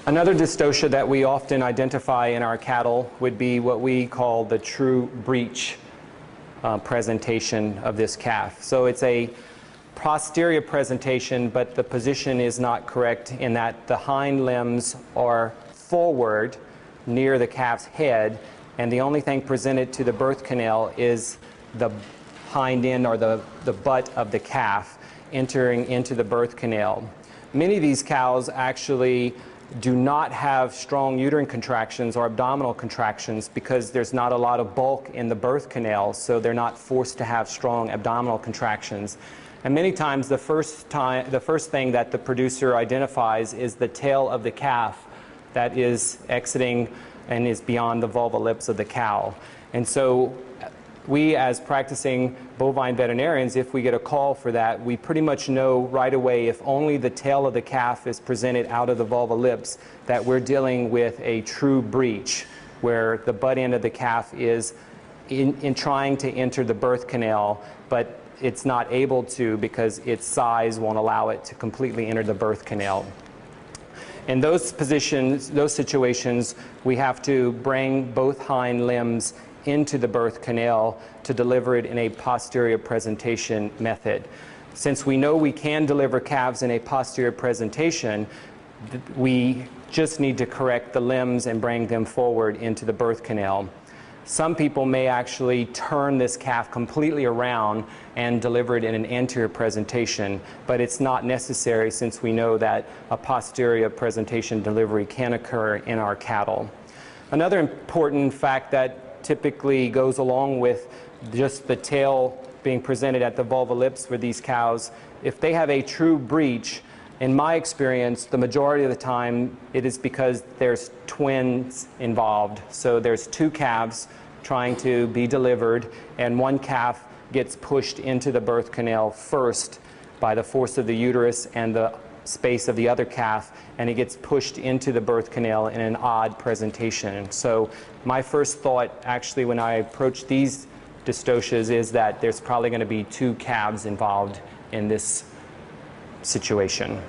Another dystocia that we often identify in our cattle would be what we call the true breech presentation of this calf. So it's a posterior presentation, but the position is not correct in that the hind limbs are forward near the calf's head, and the only thing presented to the birth canal is the hind end or the butt of the calf entering into the birth canal. Many of these cows actually do not have strong uterine contractions or abdominal contractions because there's not a lot of bulk in the birth canal, so they're not forced to have strong abdominal contractions. And many times the first thing that the producer identifies is the tail of the calf that is exiting and is beyond the vulva lips of the cow. And so we, as practicing bovine veterinarians, if we get a call for that, we pretty much know right away, if only the tail of the calf is presented out of the vulva lips, that we're dealing with a true breech, where the butt end of the calf is in trying to enter the birth canal, but it's not able to because its size won't allow it to completely enter the birth canal. In those positions, those situations, we have to bring both hind limbs into the birth canal to deliver it in a posterior presentation method. Since we know we can deliver calves in a posterior presentation, we just need to correct the limbs and bring them forward into the birth canal. Some people may actually turn this calf completely around and deliver it in an anterior presentation, but it's not necessary since we know that a posterior presentation delivery can occur in our cattle. Another important fact that typically goes along with just the tail being presented at the vulva lips for these cows, if they have a true breech, in my experience, the majority of the time it is because there's twins involved. So there's two calves trying to be delivered, and one calf gets pushed into the birth canal first by the force of the uterus and the space of the other calf, and it gets pushed into the birth canal in an odd presentation. So my first thought actually when I approach these dystocias is that there's probably going to be two calves involved in this situation.